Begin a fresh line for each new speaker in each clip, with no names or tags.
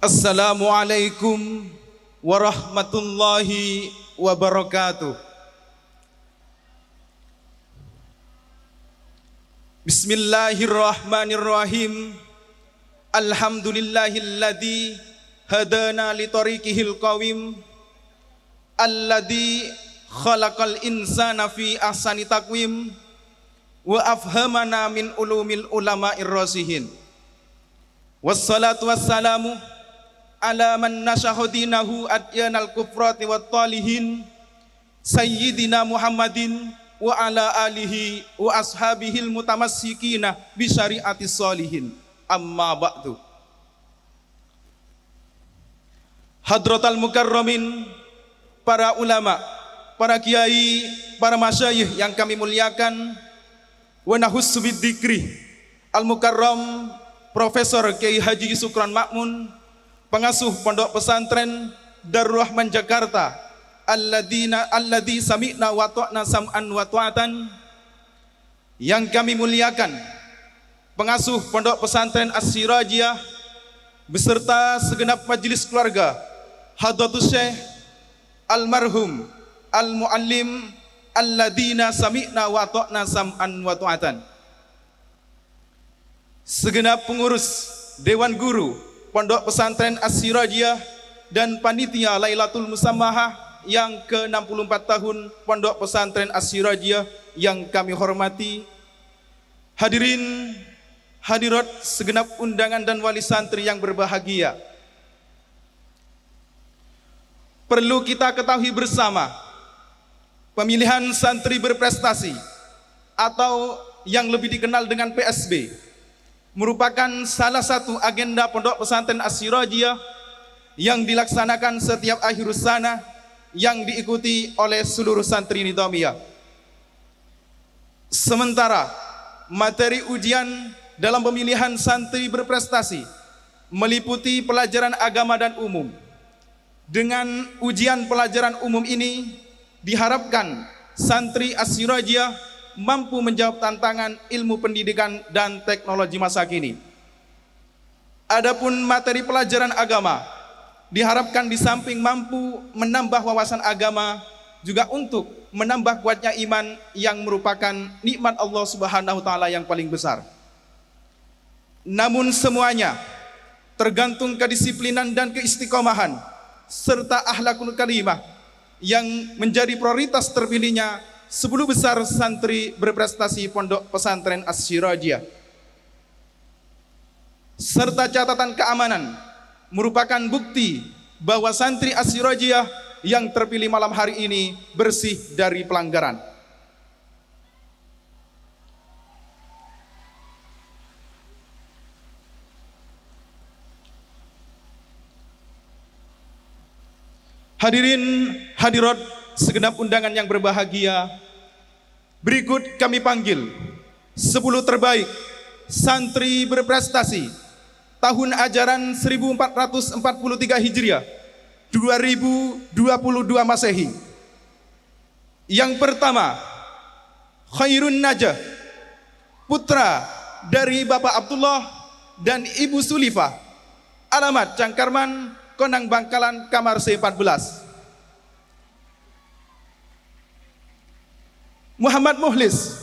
Assalamualaikum warahmatullahi wabarakatuh. Bismillahirrahmanirrahim. Alhamdulillahilladzi hadana li tariqihil qawim alladzi khalaqal insana fi ahsani taqwim wa afhamana min ulumil ulama'ir rasihin. Wassalatu wassalamu ala man nasyahudinahu adyanal kufrati wat talihin sayyidina Muhammadin wa ala alihi wa ashabihil mutamassikina bi syariatis sholihin. Amma ba'du. Hadratal mukarramin, para ulama, para kiai, para masyayikh yang kami muliakan, wa nahussu bidzikri al mukarram Profesor Kiai Haji Sukron Makmun, pengasuh Pondok Pesantren Darul Rahman Jakarta, alladzi sami'na wa ta'na sam'an wa ta'atan, yang kami muliakan pengasuh Pondok Pesantren As-Sirajiyah beserta segenap majelis keluarga Hadratus Syekh almarhum al-muallim alladzina sami'na wa ta'na sam'an wa ta'atan, segenap pengurus Dewan Guru Pondok Pesantren As-Sirajiyah dan panitia Lailatul Musammahah yang ke-64 tahun Pondok Pesantren As-Sirajiyah yang kami hormati, hadirin hadirat segenap undangan dan wali santri yang berbahagia. Perlu kita ketahui bersama, pemilihan santri berprestasi atau yang lebih dikenal dengan PSB merupakan salah satu agenda Pondok Pesantren As-Sirajiyah yang dilaksanakan setiap akhir sana, yang diikuti oleh seluruh santri nidhamiyah. Sementara materi ujian dalam pemilihan santri berprestasi meliputi pelajaran agama dan umum. Dengan ujian pelajaran umum ini diharapkan santri As-Sirajiyah mampu menjawab tantangan ilmu pendidikan dan teknologi masa kini. Adapun materi pelajaran agama diharapkan di samping mampu menambah wawasan agama, juga untuk menambah kuatnya iman yang merupakan nikmat Allah Subhanahu wa taala yang paling besar. Namun semuanya tergantung kedisiplinan dan keistiqomahan serta akhlakul karimah yang menjadi prioritas terpilihnya 10 besar santri berprestasi Pondok Pesantren As-Sirajiyah. Serta catatan keamanan merupakan bukti bahwa santri As-Sirajiyah yang terpilih malam hari ini bersih dari pelanggaran. Hadirin hadirat segenap undangan yang berbahagia, berikut kami panggil 10 terbaik santri berprestasi tahun ajaran 1443 Hijriah 2022 Masehi. Yang pertama, Khairun Najah, putra dari Bapak Abdullah dan Ibu Sulifah, alamat Cangkarman, Konang Bangkalan, kamar C14. Muhammad Muhlis,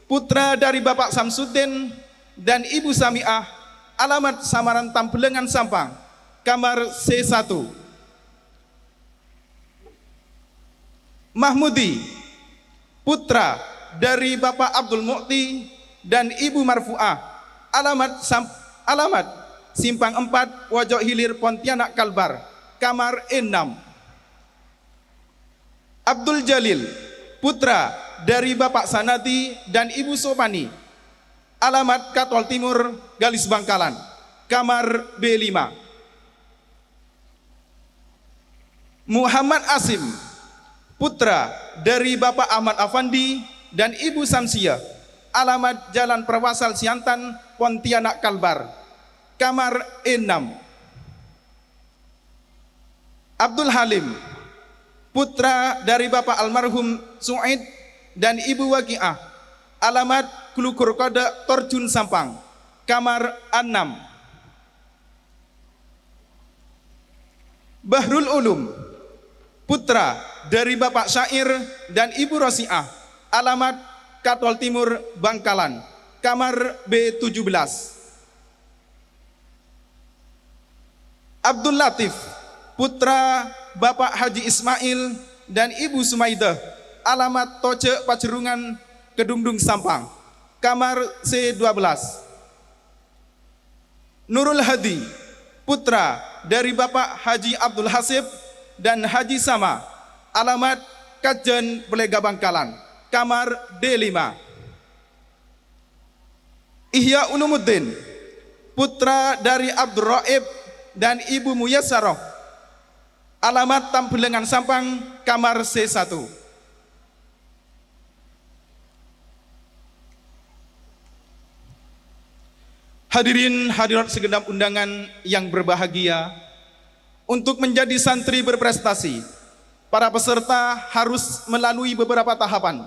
putra dari Bapak Samsuddin dan Ibu Samiah, alamat Samaran Tambelengan Sampang, kamar C1. Mahmudi, putra dari Bapak Abdul Mu'ti dan Ibu Marfu'ah, alamat Simpang 4, Wajok Hilir, Pontianak Kalbar, kamar E6. Abdul Jalil, putra dari Bapak Sanati dan Ibu Sopani, alamat Katol Timur, Galis Bangkalan, kamar B5. Muhammad Asim, putra dari Bapak Ahmad Afandi dan Ibu Samsiah, alamat Jalan Perwasal Siantan, Pontianak Kalbar, kamar E6. Abdul Halim, putra dari Bapak almarhum Su'id dan Ibu Waqiah, alamat Klukur Kode Torjun Sampang, kamar 6. Bahrul Ulum, putra dari Bapak Syair dan Ibu Rosiah, alamat Katol Timur, Bangkalan, kamar B17. Abdul Latif, putra Bapak Haji Ismail dan Ibu Sumaidah, alamat Toce Pacerungan, Kedungdung Sampang, kamar C12. Nurul Hadi, putra dari Bapak Haji Abdul Hasib dan Haji Sama, alamat Kajen Belega Bangkalan, kamar D5. Ihya Ulumuddin, putra dari Abdul Raib dan Ibu Muyassarah, alamat Tambelengan Sampang, kamar C1. Hadirin hadirat segenap undangan yang berbahagia, untuk menjadi santri berprestasi, para peserta harus melalui beberapa tahapan.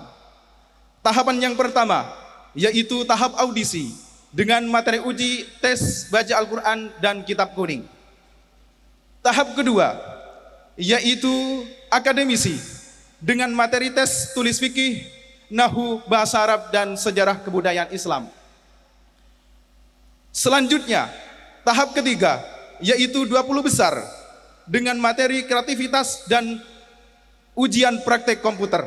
Tahapan yang pertama yaitu tahap audisi dengan materi uji tes baca Al-Quran dan kitab kuning. Tahap kedua yaitu akademisi dengan materi tes tulis fikih, nahwu, bahasa Arab, dan sejarah kebudayaan Islam. Selanjutnya, tahap ketiga yaitu 20 besar dengan materi kreativitas dan ujian praktek komputer.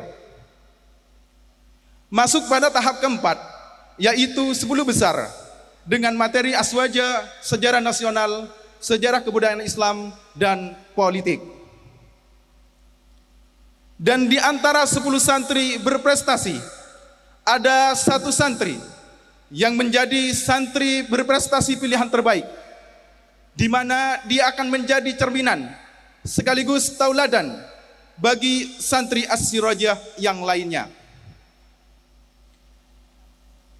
Masuk pada tahap keempat yaitu 10 besar dengan materi aswaja, sejarah nasional, sejarah kebudayaan Islam, dan politik. Dan di antara 10 santri berprestasi, ada 1 santri yang menjadi santri berprestasi pilihan terbaik, di mana dia akan menjadi cerminan sekaligus tauladan bagi santri as-sirajah yang lainnya.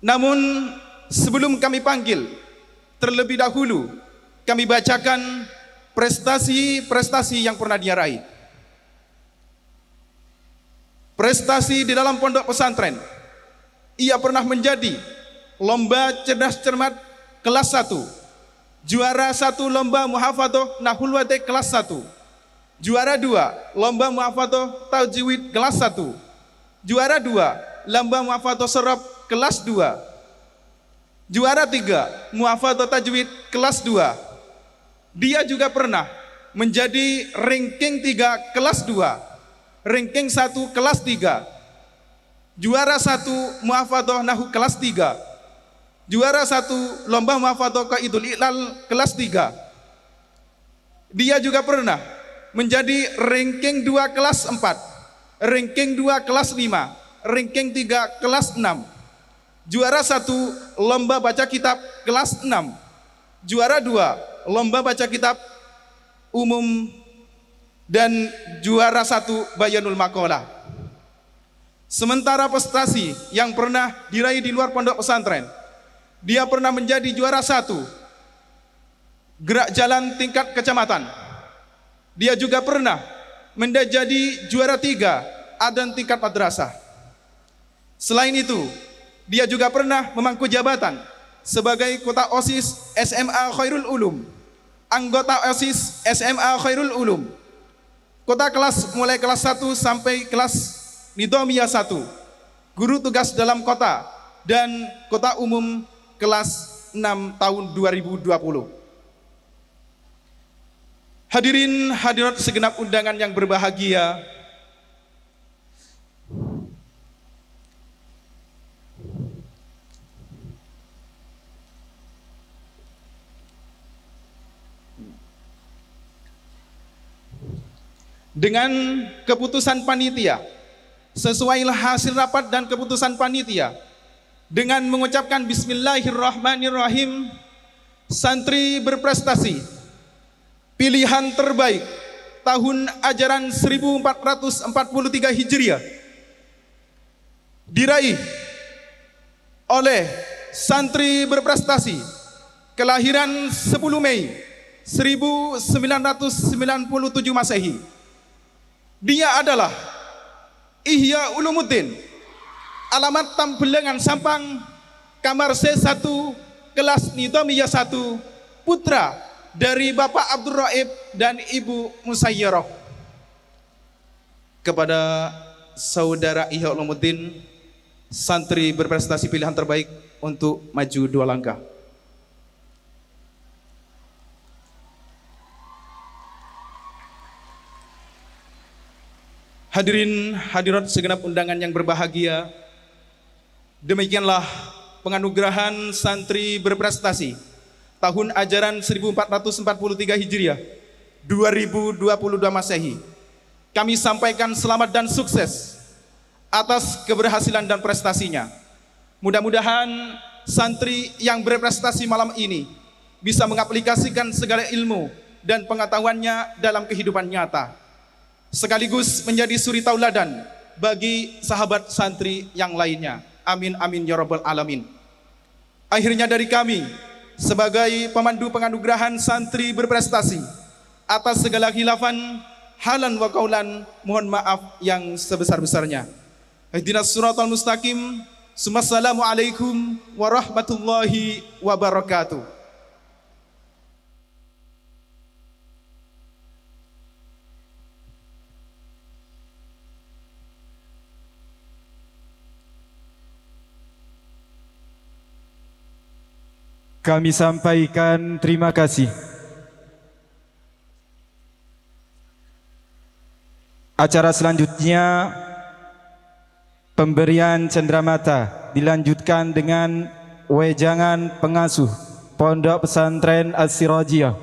Namun sebelum kami panggil, terlebih dahulu kami bacakan prestasi-prestasi yang pernah dia raih. Prestasi di dalam pondok pesantren, ia pernah menjadi lomba cerdas cermat kelas 1, juara 1 lomba muhafadzah nahul wadih kelas 1, juara 2 lomba muhafadzah tajwid kelas 1, juara 2 lomba muhafadzah sharaf kelas 2, juara 3 muhafadzah tajwid kelas 2. Dia juga pernah menjadi ranking 3 kelas 2, ranking 1 kelas 3, juara 1 muhafadzah nahwu kelas 3, juara 1 lomba muhafadzah qaidul i'lal kelas 3. Dia juga pernah menjadi ranking 2 kelas 4, ranking 2 kelas 5, ranking 3 kelas 6, juara 1 lomba baca kitab kelas 6, juara 2 lomba baca kitab umum, dan juara 1 bayanul maqalah. Sementara prestasi yang pernah diraih di luar pondok pesantren, dia pernah menjadi juara 1 gerak jalan tingkat kecamatan. Dia juga pernah menjadi juara 3 adzan tingkat madrasah. Selain itu, dia juga pernah memangku jabatan sebagai kota OSIS SMA Khairul Ulum, anggota OSIS SMA Khairul Ulum, kota kelas mulai kelas 1 sampai kelas Nidhamiyah 1, guru tugas dalam kota, dan kota umum kelas 6 tahun 2020. Hadirin hadirat segenap undangan yang berbahagia, dengan keputusan panitia, sesuai hasil rapat dan keputusan panitia, dengan mengucapkan bismillahirrahmanirrahim, santri berprestasi pilihan terbaik tahun ajaran 1443 Hijriah diraih oleh santri berprestasi kelahiran 10 Mei 1997 Masehi. Dia adalah Ihya Ulumuddin, alamat Tambelengan Sampang, kamar C1 kelas Nidhamiyah 1, putra dari Bapak Abdul Raib dan Ibu Musayyarah. Kepada Saudara Ihya Ulumuddin, santri berprestasi pilihan terbaik untuk maju 2 langkah. Hadirin hadirat segenap undangan yang berbahagia, demikianlah penganugerahan santri berprestasi tahun ajaran 1443 Hijriah 2022 Masehi. Kami sampaikan selamat dan sukses atas keberhasilan dan prestasinya. Mudah-mudahan santri yang berprestasi malam ini bisa mengaplikasikan segala ilmu dan pengetahuannya dalam kehidupan nyata, sekaligus menjadi suri tauladan bagi sahabat santri yang lainnya. Amin amin ya rabbal alamin. Akhirnya dari kami sebagai pemandu penganugerahan santri berprestasi, atas segala khilafan halan wa qaulan, mohon maaf yang sebesar-besarnya. Ihdinas siratal mustaqim. Assalamualaikum warahmatullahi wabarakatuh.
Kami sampaikan terima kasih. Acara selanjutnya, pemberian cenderamata dilanjutkan dengan wejangan pengasuh Pondok Pesantren As-Sirajiyah.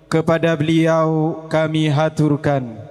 Kepada beliau kami haturkan.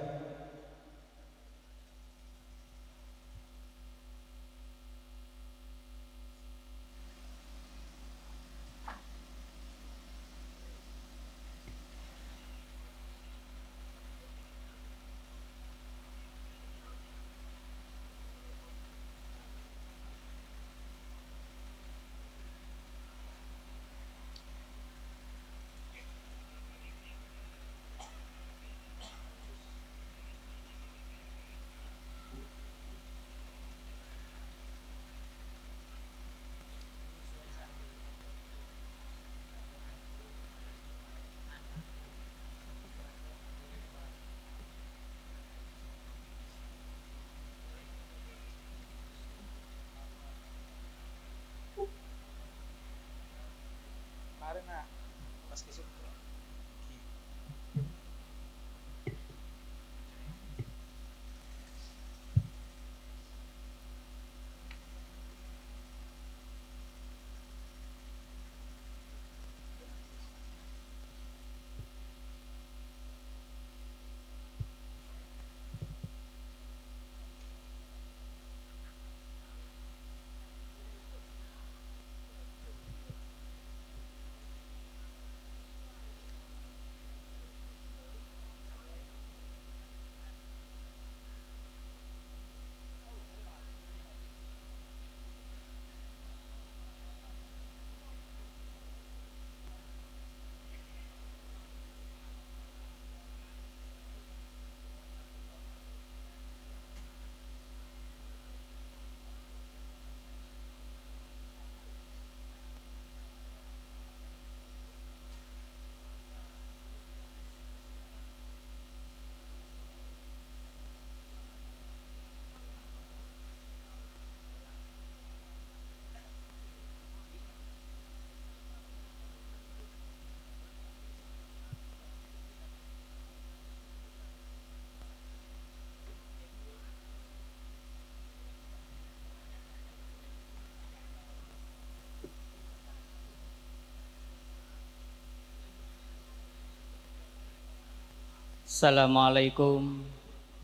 Assalamualaikum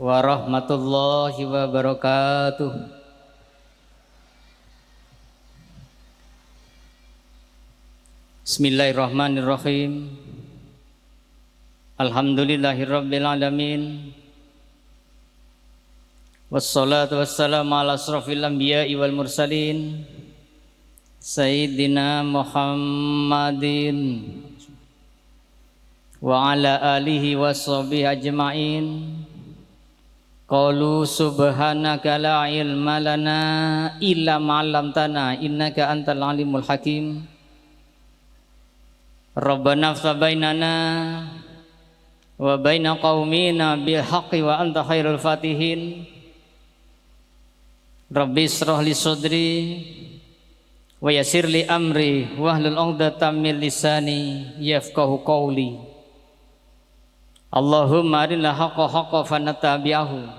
warahmatullahi wabarakatuh. Bismillahirrahmanirrahim. Alhamdulillahirabbil alamin. Wassalatu wassalamu ala asrofil anbiya'i wal mursalin Sayyidina Muhammadin wa ala alihi wa sahbihi ajma'in. Qalu subhanaka la ilma lana illa ma 'allamtana innaka antal alimul hakim. Rabbana ftah bainana wa baina qaumina bil haqqi wa anta khairul fatihin. Rabbi israh li sadri wa yassir li amri wahlul 'uqdatam min lisani yafqahu qawli. Allahumma arinal haqqa haqqan fanattabi'ahu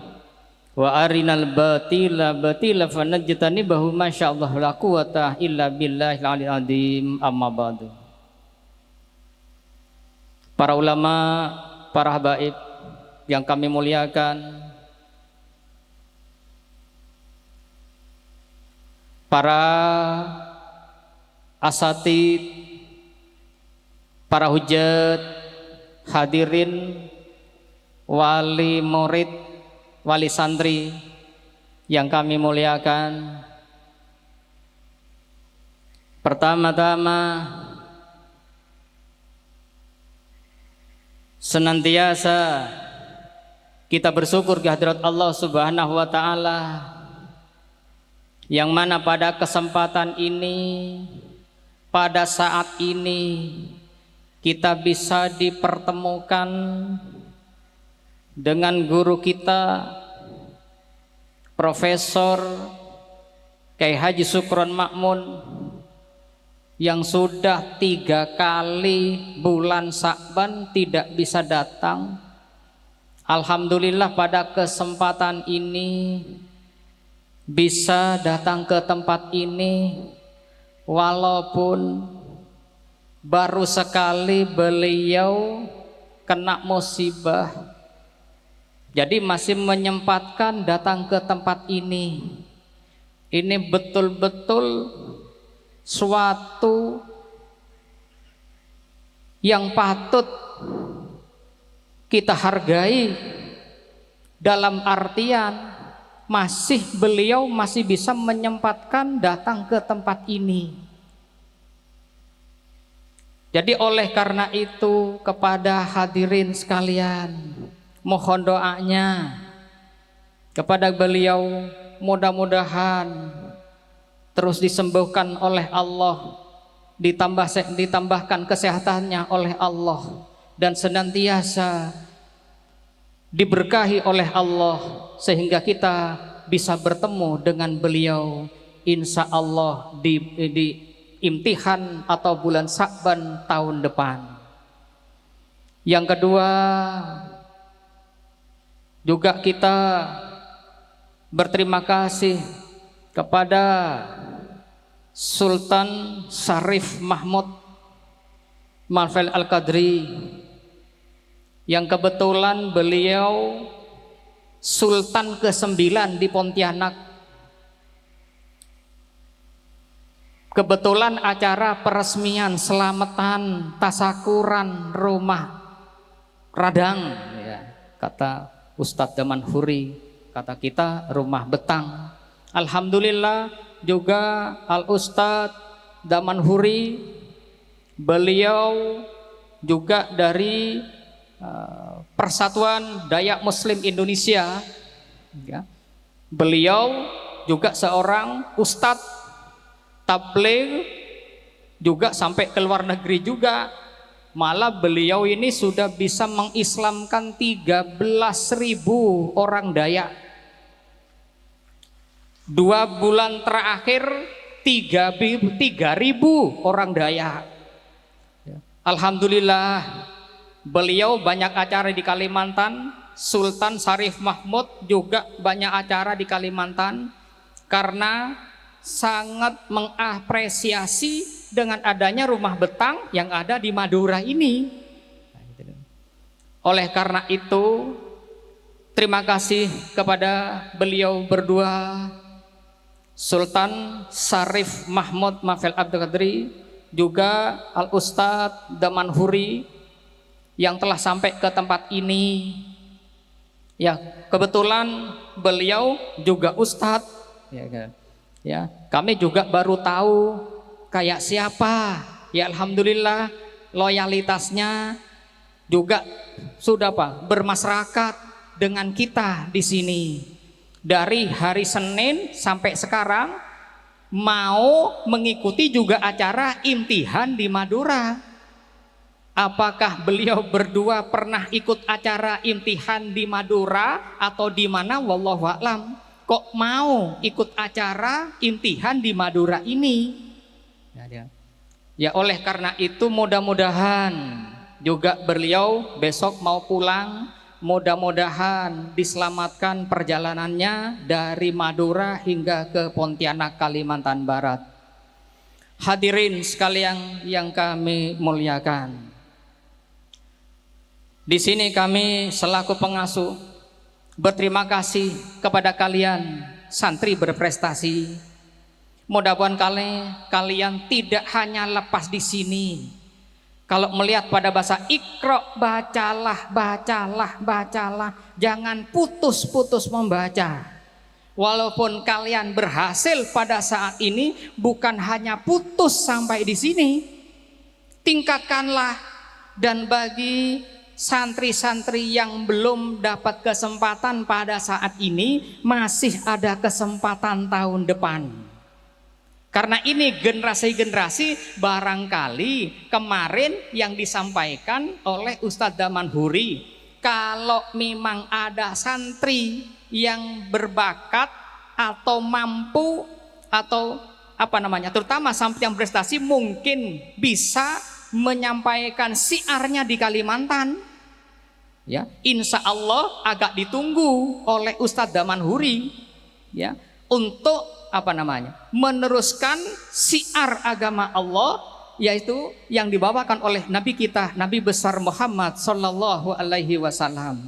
wa arinal batila batila fanajtanibahu masyaallah la quwata illa billahil aliyil azim. Amma ba'du. Para ulama, para habaib yang kami muliakan, para asatid, para hujat, hadirin, wali murid, wali santri yang kami muliakan. Pertama-tama, senantiasa kita bersyukur kehadirat Allah Subhanahu wa taala yang mana pada kesempatan ini, pada saat ini kita bisa dipertemukan dengan guru kita Profesor Kyai Haji Sukron Makmun yang sudah 3 kali bulan Sya'ban tidak bisa datang. Alhamdulillah pada kesempatan ini bisa datang ke tempat ini, walaupun baru sekali beliau kena musibah, jadi masih menyempatkan datang ke tempat ini. Ini betul-betul suatu yang patut kita hargai, dalam artian beliau masih bisa menyempatkan datang ke tempat ini. Jadi oleh karena itu kepada hadirin sekalian, mohon doanya kepada beliau, mudah-mudahan terus disembuhkan oleh Allah, ditambahkan kesehatannya oleh Allah, dan senantiasa diberkahi oleh Allah sehingga kita bisa bertemu dengan beliau insya Allah di imtihan atau bulan Sya'ban tahun depan. Yang kedua, juga kita berterima kasih kepada Sultan Syarif Mahmud Malfil Al-Qadri yang kebetulan beliau Sultan ke-9 di Pontianak. Kebetulan acara peresmian selamatan tasakuran rumah Radang, ya, kata Ustadz Damanhuri, kata kita rumah betang. Alhamdulillah juga Al-Ustadz Damanhuri, beliau juga dari Persatuan Dayak Muslim Indonesia, ya. Beliau juga seorang ustadz tabligh, juga sampai ke luar negeri juga. Malah beliau ini sudah bisa mengislamkan 13.000 orang Dayak. 2 bulan terakhir 3.000 orang Dayak. Alhamdulillah, beliau banyak acara di Kalimantan. Sultan Syarif Mahmud juga banyak acara di Kalimantan karena sangat mengapresiasi dengan adanya rumah betang yang ada di Madura ini. Oleh karena itu, terima kasih kepada beliau berdua, Sultan Syarif Mahmud Mafil Abdul Qadri, juga Al-Ustadz Damanhuri yang telah sampai ke tempat ini. Ya, kebetulan beliau juga ustadz, ya, kami juga baru tahu kayak siapa. Ya, alhamdulillah loyalitasnya juga sudah bermasyarakat dengan kita di sini. Dari hari Senin sampai sekarang mau mengikuti juga acara imtihan di Madura. Apakah beliau berdua pernah ikut acara imtihan di Madura atau di mana? Wallahu a'lam. Kok mau ikut acara imtihan di Madura ini? Ya oleh karena itu mudah-mudahan juga beliau besok mau pulang, mudah-mudahan diselamatkan perjalanannya dari Madura hingga ke Pontianak, Kalimantan Barat. Hadirin sekalian yang kami muliakan, di sini kami selaku pengasuh berterima kasih kepada kalian santri berprestasi. Mudah-mudahan kalian tidak hanya lepas di sini. Kalau melihat pada bahasa Iqra, bacalah, bacalah, bacalah, jangan putus-putus membaca. Walaupun kalian berhasil pada saat ini, bukan hanya putus sampai di sini, tingkatkanlah. Dan bagi santri-santri yang belum dapat kesempatan pada saat ini, masih ada kesempatan tahun depan. Karena ini generasi-generasi, barangkali kemarin yang disampaikan oleh Ustadz Damanhuri, kalau memang ada santri yang berbakat atau mampu atau terutama santri yang prestasi, mungkin bisa menyampaikan syiarnya di Kalimantan. Ya, insya Allah agak ditunggu oleh Ustadz Damanhuri, ya, untuk meneruskan syiar agama Allah, yaitu yang dibawakan oleh Nabi kita, Nabi besar Muhammad Sallallahu Alaihi Wasallam.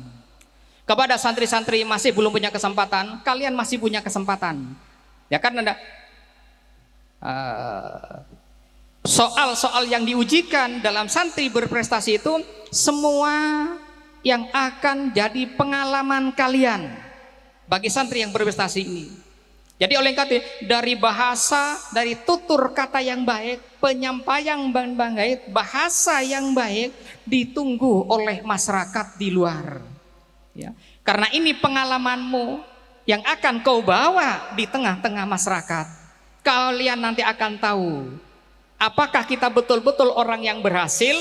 Kepada santri-santri masih belum punya kesempatan, kalian masih punya kesempatan. Ya kan, ada soal-soal yang diujikan dalam santri berprestasi itu semua yang akan jadi pengalaman kalian bagi santri yang berprestasi ini. Jadi oleh karena dari bahasa, dari tutur kata yang baik, penyampaian yang baik, bahasa yang baik ditunggu oleh masyarakat di luar. Ya. Karena ini pengalamanmu yang akan kau bawa di tengah-tengah masyarakat. Kalian nanti akan tahu apakah kita betul-betul orang yang berhasil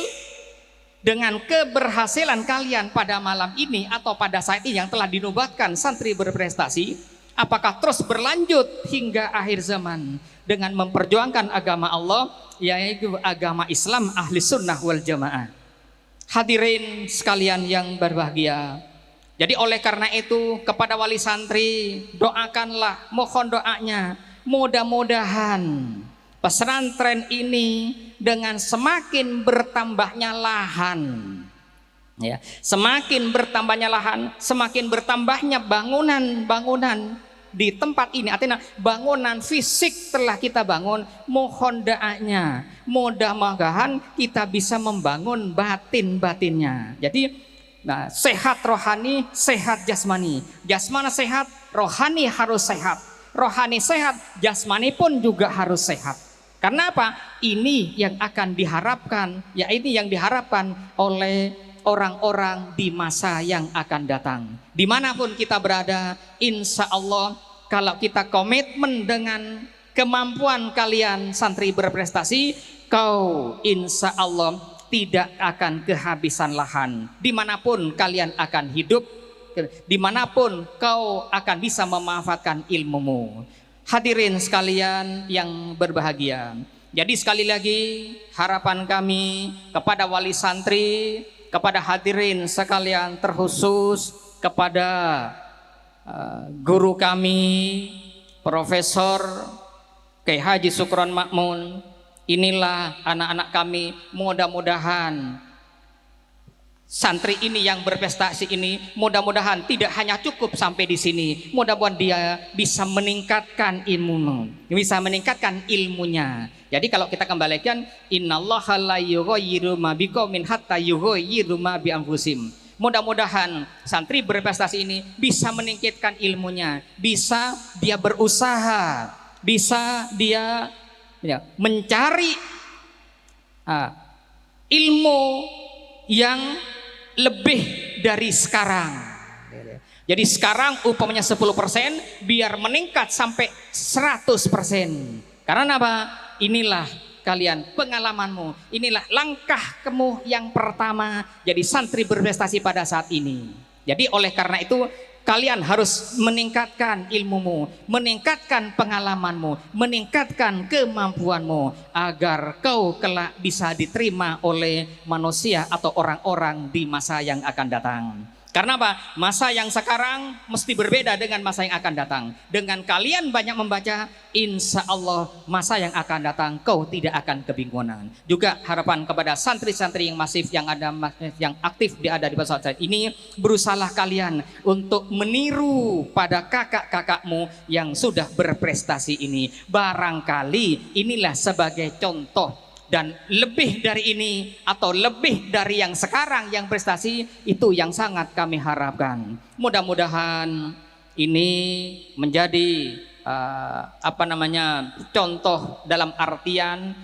dengan keberhasilan kalian pada malam ini atau pada saat ini yang telah dinobatkan santri berprestasi. Apakah terus berlanjut hingga akhir zaman dengan memperjuangkan agama Allah, yaitu agama Islam ahli sunnah wal jamaah. Hadirin sekalian yang berbahagia, jadi oleh karena itu kepada wali santri, doakanlah, mohon doanya, mudah-mudahan pesantren ini dengan semakin bertambahnya lahan, ya, semakin bertambahnya lahan, semakin bertambahnya bangunan-bangunan di tempat ini, artinya bangunan fisik telah kita bangun, mohon doanya, mudah-mudahan kita bisa membangun batin-batinnya. Jadi sehat rohani, sehat jasmani, jasmani sehat, rohani harus sehat, rohani sehat, jasmani pun juga harus sehat. Karena apa? Ini yang akan diharapkan, ya ini yang diharapkan oleh orang-orang di masa yang akan datang. Dimanapun kita berada, insya Allah kalau kita komitmen dengan kemampuan kalian santri berprestasi, kau insya Allah tidak akan kehabisan lahan. Dimanapun kalian akan hidup, dimanapun kau akan bisa memanfaatkan ilmumu. Hadirin sekalian yang berbahagia, jadi sekali lagi harapan kami kepada wali santri, kepada hadirin sekalian, terkhusus kepada guru kami Profesor Kiai Haji Sukron Makmun, inilah anak-anak kami, mudah-mudahan santri ini yang berprestasi ini, mudah-mudahan tidak hanya cukup sampai di sini, mudah-mudahan dia bisa meningkatkan ilmunya. Jadi kalau kita kembalikan, innallaha la yughayyiru ma biqaumin hatta yughayyiru ma bi anfusihim. Mudah-mudahan santri berprestasi ini bisa meningkatkan ilmunya, bisa dia berusaha, bisa dia mencari ilmu yang lebih dari sekarang. Jadi sekarang umpamanya 10%, biar meningkat sampai 100%. Karena apa? Inilah kalian pengalamanmu. Inilah langkah kamu yang pertama jadi santri berprestasi pada saat ini. Jadi oleh karena itu kalian harus meningkatkan ilmumu, meningkatkan pengalamanmu, meningkatkan kemampuanmu agar kau kelak bisa diterima oleh manusia atau orang-orang di masa yang akan datang. Karena apa? Masa yang sekarang mesti berbeda dengan masa yang akan datang. Dengan kalian banyak membaca, insya Allah masa yang akan datang kau tidak akan kebingungan. Juga harapan kepada santri-santri yang masif yang ada, yang aktif ada di pesantren ini, berusahalah kalian untuk meniru pada kakak-kakakmu yang sudah berprestasi ini. Barangkali inilah sebagai contoh. Dan lebih dari ini atau lebih dari yang sekarang yang prestasi itu yang sangat kami harapkan. Mudah-mudahan ini menjadi contoh dalam artian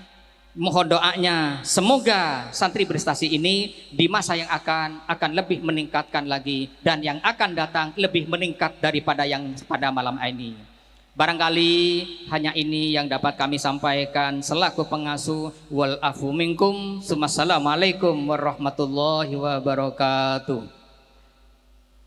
mohon doanya semoga santri prestasi ini di masa yang akan lebih meningkatkan lagi dan yang akan datang lebih meningkat daripada yang pada malam ini. Barangkali hanya ini yang dapat kami sampaikan selaku pengasuh. Wal afu minkum. Assalamualaikum warahmatullahi wabarakatuh.